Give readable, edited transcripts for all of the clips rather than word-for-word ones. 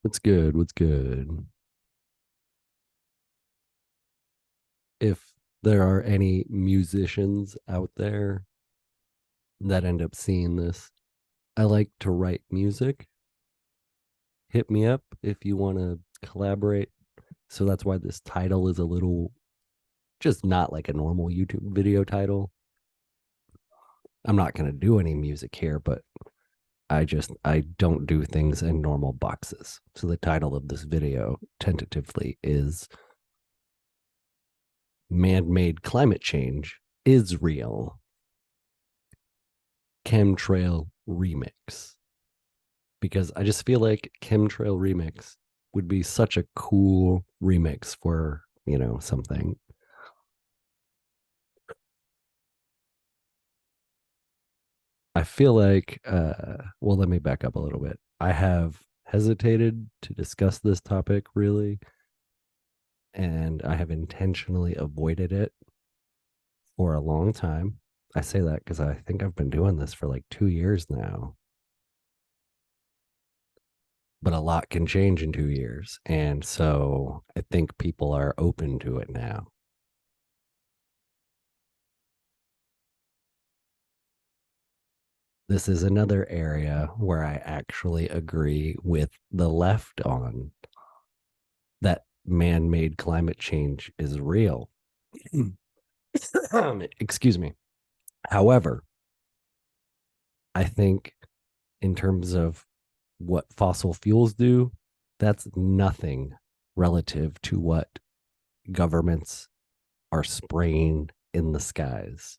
What's good? What's good? If there are any musicians out there that end up seeing this, I like to write music. Hit me up if you want to collaborate. So that's why this title is a little just not like a normal YouTube video title. I'm not going to do any music here, but I don't do things in normal boxes. So the title of this video tentatively is Man-Made Climate Change is Real. Chemtrail remix, because I just feel like Chemtrail remix would be such a cool remix for, something. I feel like well, let me back up a little bit. I have hesitated to discuss this topic really, and I have intentionally avoided it for a long time. I say that because I think I've been doing this for like 2 years now, but a lot can change in 2 years. And so I think people are open to it now. This is another area where I actually agree with the left on that man made climate change is real. Excuse me. However, I think in terms of what fossil fuels do, that's nothing relative to what governments are spraying in the skies.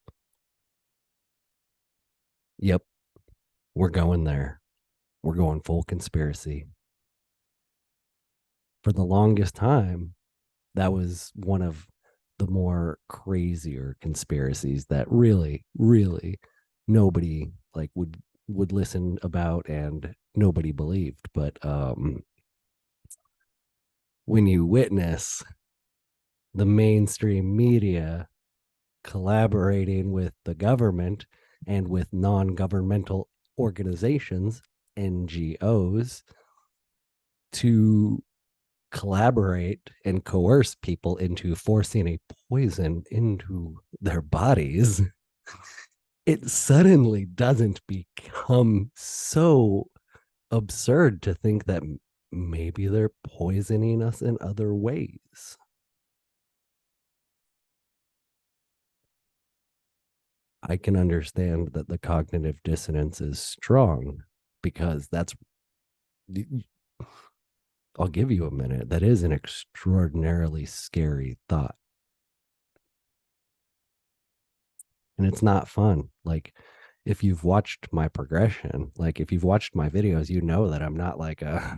Yep, we're going there. We're going full conspiracy. For the longest time, that was one of the more crazier conspiracies that really nobody like would listen about and nobody believed. But when you witness the mainstream media collaborating with the government and with non-governmental organizations, NGOs, to collaborate and coerce people into forcing a poison into their bodies, it suddenly doesn't become so absurd to think that maybe they're poisoning us in other ways. I can understand that the cognitive dissonance is strong because I'll give you a minute. That is an extraordinarily scary thought. And it's not fun. Like, if you've watched my progression, like if you've watched my videos, you know that I'm not like uh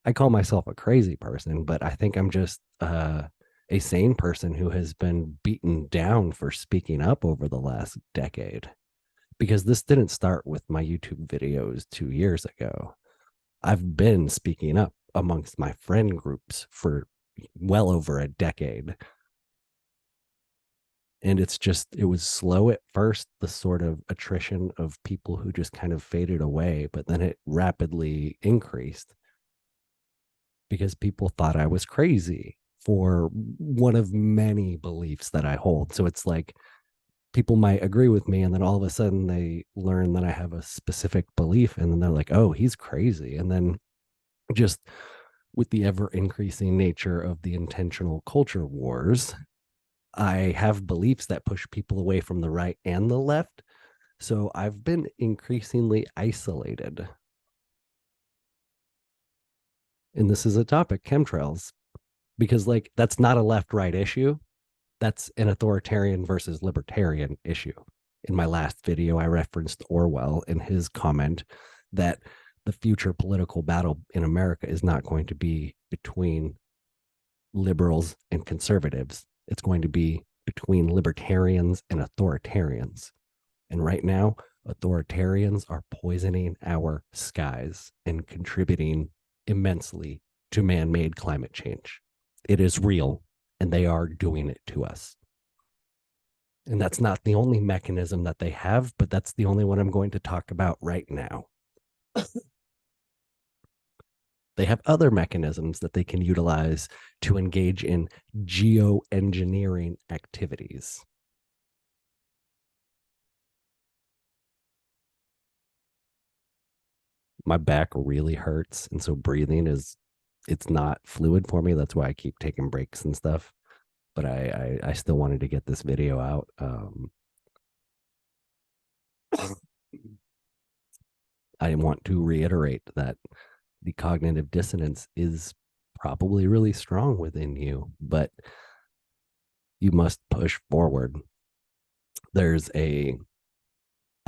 I call myself a crazy person, but I think I'm just a sane person who has been beaten down for speaking up over the last decade. Because this didn't start with my YouTube videos 2 years ago. I've been speaking up amongst my friend groups for well over a decade. And it was slow at first, the sort of attrition of people who just kind of faded away, but then it rapidly increased because people thought I was crazy for one of many beliefs that I hold. So it's like people might agree with me, and then all of a sudden they learn that I have a specific belief, and then they're like, oh, he's crazy. And then just with the ever increasing nature of the intentional culture wars, I have beliefs that push people away from the right and the left. So I've been increasingly isolated. And this is a topic, chemtrails, because like that's not a left right issue. That's an authoritarian versus libertarian issue. In my last video, I referenced Orwell in his comment that the future political battle in America is not going to be between liberals and conservatives. It's going to be between libertarians and authoritarians. And right now, authoritarians are poisoning our skies and contributing immensely to man made climate change. It is real, and they are doing it to us. And that's not the only mechanism that they have, but that's the only one I'm going to talk about right now. They have other mechanisms that they can utilize to engage in geoengineering activities. My back really hurts, and so breathing is it's not fluid for me. That's why I keep taking breaks and stuff. But I still wanted to get this video out. I want to reiterate that the cognitive dissonance is probably really strong within you, but you must push forward. There's a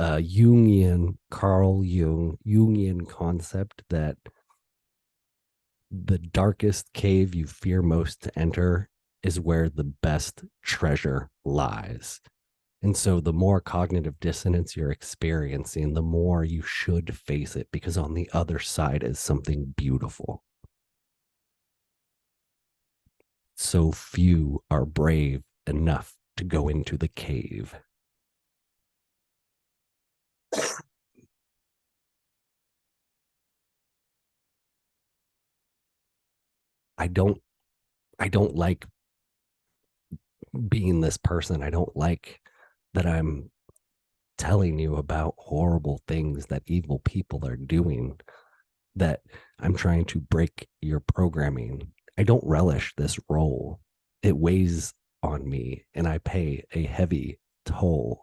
Jungian, Carl Jung, Jungian concept that the darkest cave you fear most to enter is where the best treasure lies. And so, the more cognitive dissonance you're experiencing, the more you should face it because on the other side is something beautiful. So few are brave enough to go into the cave. I don't I don't like being this person. I don't like that I'm telling you about horrible things that evil people are doing, that I'm trying to break your programming. I don't relish this role. It weighs on me and I pay a heavy toll.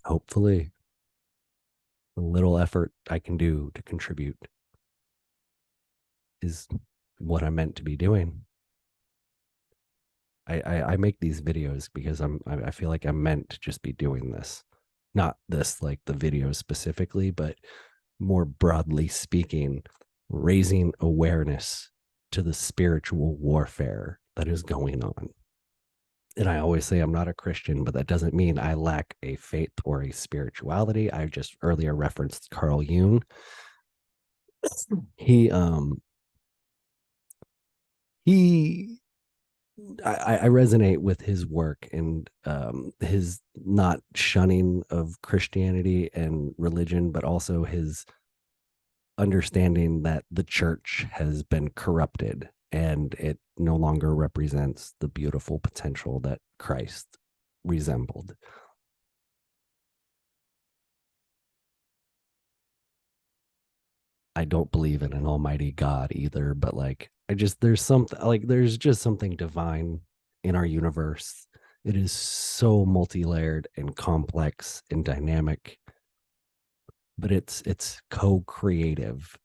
Hopefully, the little effort I can do to contribute is what I'm meant to be doing. I make these videos because I feel like I'm meant to just be doing this, not this like the videos specifically, but more broadly speaking, raising awareness to the spiritual warfare that is going on. And I always say I'm not a Christian, but that doesn't mean I lack a faith or a spirituality. I just earlier referenced Carl Jung. He he I resonate with his work and his not shunning of Christianity and religion, but also his understanding that the church has been corrupted and it no longer represents the beautiful potential that Christ resembled. I don't believe in an almighty God either, but like there's something like there's just something divine in our universe. It is so multi-layered and complex and dynamic, but it's co-creative,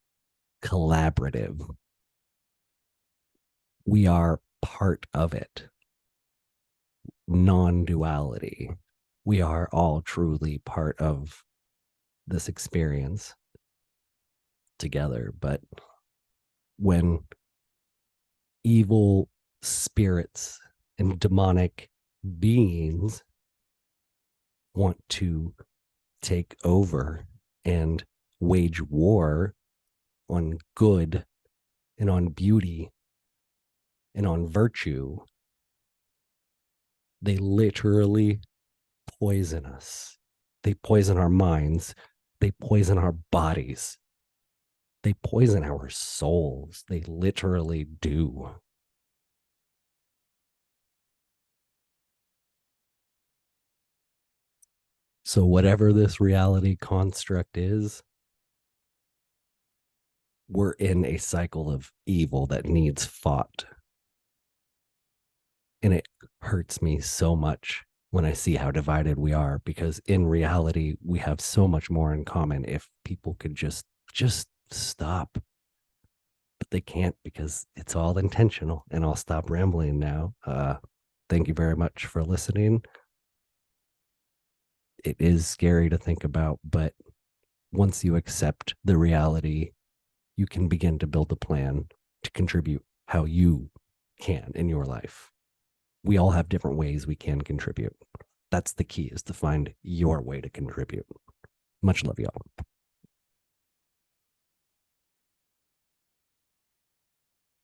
collaborative. We are part of it. Non-duality. We are all truly part of this experience together, but when evil spirits and demonic beings want to take over and wage war on good and on beauty and on virtue, they literally poison us. They poison our minds. They poison our bodies. They poison our souls. They literally do. So, whatever this reality construct is, we're in a cycle of evil that needs fought. And it hurts me so much when I see how divided we are because in reality, we have so much more in common if people could just stop. But they can't because it's all intentional. And I'll stop rambling now. Thank you very much for listening. It is scary to think about, but once you accept the reality, you can begin to build a plan to contribute how you can in your life. We all have different ways we can contribute. That's the key, is to find your way to contribute. Much love, y'all.